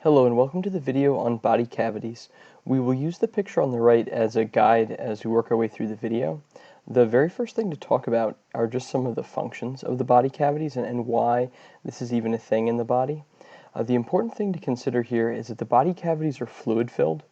Hello and welcome to the video on body cavities. We will use the picture on the right as a guide as we work our way through the video. The very first thing to talk about are just some of the functions of the body cavities and why this is even a thing in the body. The important thing to consider here is that the body cavities are fluid-filled,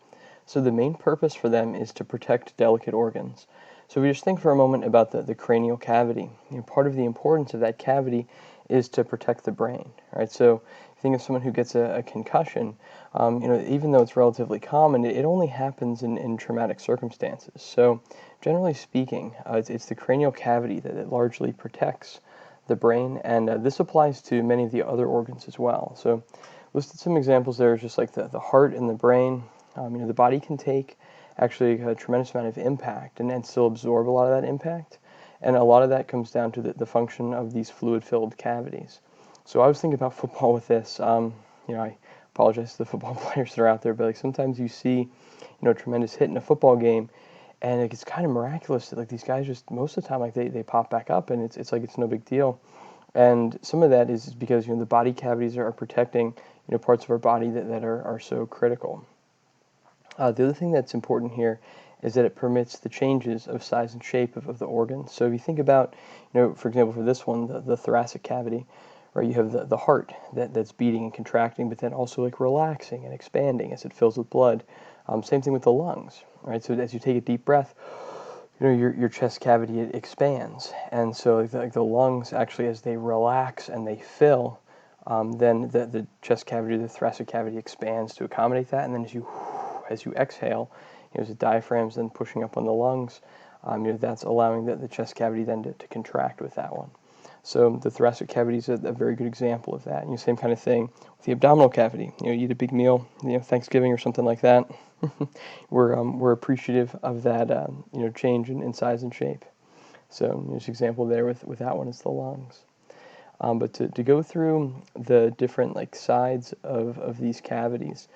so the main purpose for them is to protect delicate organs. So we just think for a moment about the cranial cavity. Part of the importance of that cavity is to protect the brain, right? So think of someone who gets a concussion, even though it's relatively common, it only happens in traumatic circumstances. So generally speaking, it's the cranial cavity that largely protects the brain, and this applies to many of the other organs as well. So listed some examples there, just like the heart and the brain. The body can take actually a tremendous amount of impact and still absorb a lot of that impact. And a lot of that comes down to the function of these fluid-filled cavities. So I was thinking about football with this. I apologize to the football players that are out there, but sometimes you see, a tremendous hit in a football game, and it's kind of miraculous that these guys just most of the time they pop back up, and it's like it's no big deal. And some of that is because the body cavities are protecting parts of our body that are so critical. The other thing that's important here is that it permits the changes of size and shape of the organs. So if you think about, for example, for this one, the thoracic cavity, right, you have the heart that's beating and contracting, but then also relaxing and expanding as it fills with blood. Same thing with the lungs, right? So as you take a deep breath, your chest cavity expands, and so the lungs actually, as they relax and they fill, then the chest cavity, the thoracic cavity expands to accommodate that, and then as you exhale, as the diaphragm's then pushing up on the lungs, that's allowing the chest cavity then to contract with that one. So the thoracic cavity is a very good example of that. Same kind of thing with the abdominal cavity. You eat a big meal, Thanksgiving or something like that. we're appreciative of that, change in size and shape. So there's an example there with that one is the lungs. But to go through the different sides of these cavities,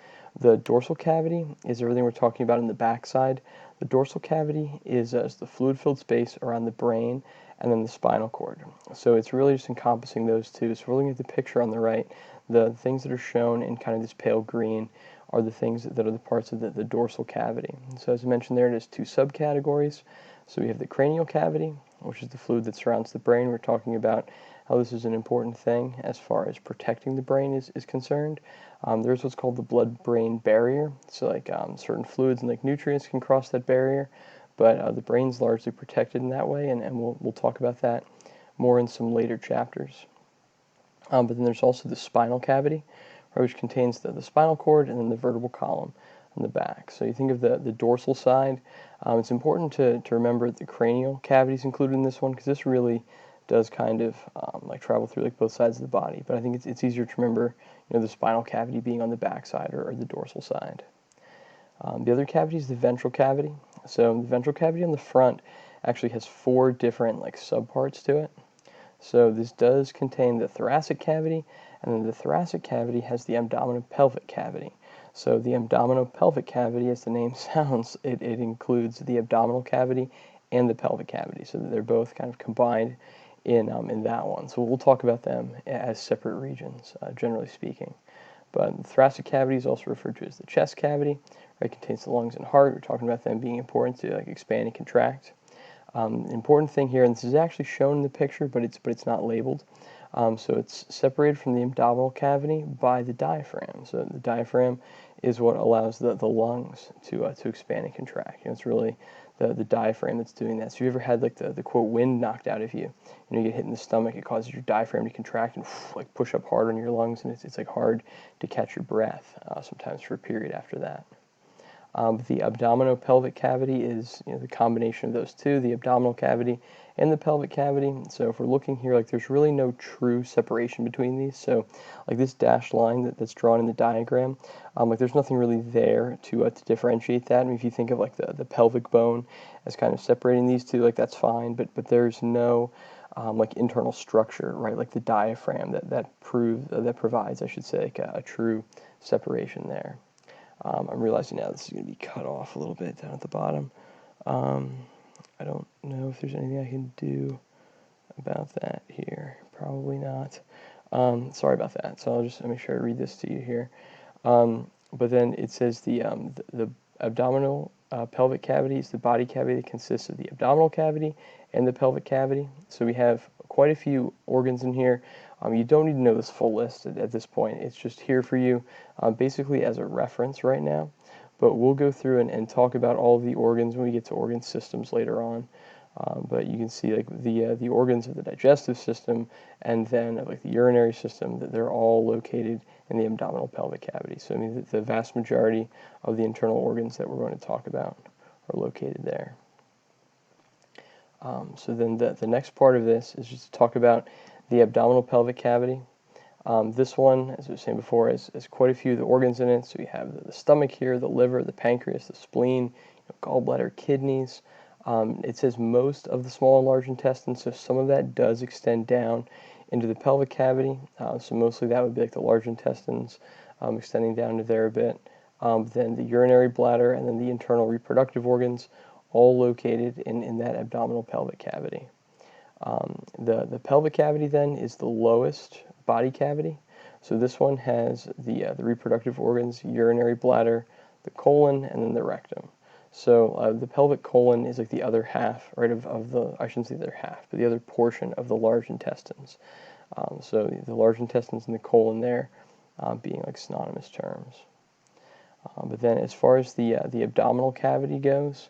the dorsal cavity is everything we're talking about in the back side. The dorsal cavity is the fluid-filled space around the brain and then the spinal cord. So it's really just encompassing those two. So we're looking at the picture on the right. The things that are shown in kind of this pale green are the things that are the parts of the dorsal cavity. So as I mentioned there, it has two subcategories. So we have the cranial cavity, which is the fluid that surrounds the brain. We're talking about how this is an important thing as far as protecting the brain is concerned. There's what's called the blood-brain barrier. So certain fluids and nutrients can cross that barrier, but the brain's largely protected in that way, and we'll talk about that more in some later chapters. But then there's also the spinal cavity, which contains the spinal cord and then the vertebral column on the back. So you think of the dorsal side. It's important to remember the cranial cavity is included in this one, because this really does kind of travel through both sides of the body. But I think it's easier to remember the spinal cavity being on the back side or the dorsal side. The other cavity is the ventral cavity. So the ventral cavity on the front actually has four different subparts to it. So this does contain the thoracic cavity, and then the thoracic cavity has the abdominopelvic cavity. So the abdominopelvic cavity, as the name sounds, it includes the abdominal cavity and the pelvic cavity. So they're both kind of combined in that one. So we'll talk about them as separate regions, generally speaking. But the thoracic cavity is also referred to as the chest cavity. It contains the lungs and heart. We're talking about them being important to expand and contract. Important thing here, and this is actually shown in the picture, but it's not labeled. So it's separated from the abdominal cavity by the diaphragm. So the diaphragm is what allows the lungs to expand and contract. It's really the diaphragm that's doing that. So you ever had the quote wind knocked out of you? You get hit in the stomach, it causes your diaphragm to contract and push up hard on your lungs, and it's hard to catch your breath sometimes for a period after that. The abdominopelvic cavity is the combination of those two, the abdominal cavity and the pelvic cavity. So if we're looking here, there's really no true separation between these. So this dashed line that's drawn in the diagram, there's nothing really there to differentiate that. I mean, if you think of the pelvic bone as kind of separating these two, that's fine, but there's no internal structure, right? Like the diaphragm that provides, I should say, a true separation there. I'm realizing now this is going to be cut off a little bit down at the bottom. I don't know if there's anything I can do about that here. Probably not. Sorry about that. So I'll just make sure I read this to you here. But then it says the abdominal pelvic cavity is the body cavity that consists of the abdominal cavity and the pelvic cavity. So we have quite a few organs in here. You don't need to know this full list at this point. It's just here for you basically as a reference right now. But we'll go through and talk about all of the organs when we get to organ systems later on. But you can see like the organs of the digestive system and then like the urinary system, that they're all located in the abdominal pelvic cavity. So I mean the vast majority of the internal organs that we're going to talk about are located there. So then the next part of this is just to talk about the abdominal pelvic cavity. This one, as I was saying before, has quite a few of the organs in it. So you have the stomach here, the liver, the pancreas, the spleen, gallbladder, kidneys. It says most of the small and large intestines, so some of that does extend down into the pelvic cavity. So mostly that would be like the large intestines extending down to there a bit. Then the urinary bladder and then the internal reproductive organs, all located in that abdominal pelvic cavity. The pelvic cavity then is the lowest body cavity. So this one has the reproductive organs, urinary bladder, the colon, and then the rectum. So the pelvic colon is like the other half, right, of the, I shouldn't say the other half, but the other portion of the large intestines. So the large intestines and the colon there being like synonymous terms. But then as far as the abdominal cavity goes,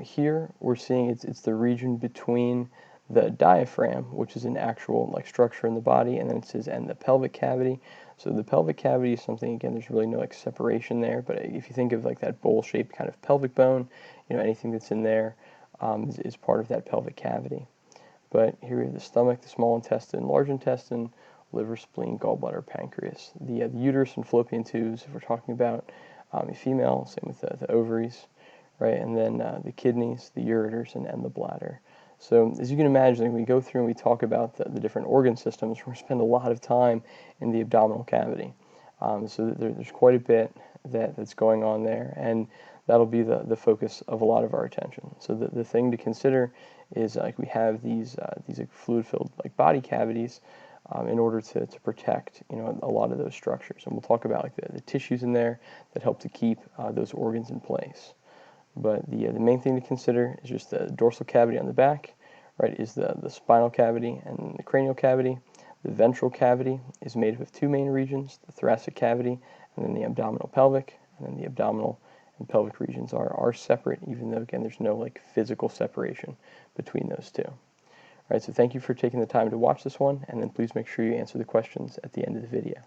here we're seeing it's the region between the diaphragm, which is an actual like structure in the body, and then it says and the pelvic cavity. So the pelvic cavity is something, again, there's really no like separation there, but if you think of like that bowl-shaped kind of pelvic bone, anything that's in there is part of that pelvic cavity. But here we have the stomach, the small intestine, large intestine, liver, spleen, gallbladder, pancreas. The uterus and fallopian tubes, if we're talking about a female, same with the ovaries, right? And then the kidneys, the ureters, and the bladder. So as you can imagine, when we go through and we talk about the different organ systems, we're going to spend a lot of time in the abdominal cavity. So there's quite a bit that's going on there, and that'll be the focus of a lot of our attention. So the thing to consider is like we have these like fluid-filled like body cavities in order to protect a lot of those structures, and we'll talk about like the tissues in there that help to keep those organs in place. But the main thing to consider is just the dorsal cavity on the back, right, is the spinal cavity and the cranial cavity. The ventral cavity is made up of two main regions, the thoracic cavity and then the abdominal pelvic, and then the abdominal and pelvic regions are separate, even though, again, there's no like physical separation between those two. All right, so thank you for taking the time to watch this one, and then please make sure you answer the questions at the end of the video.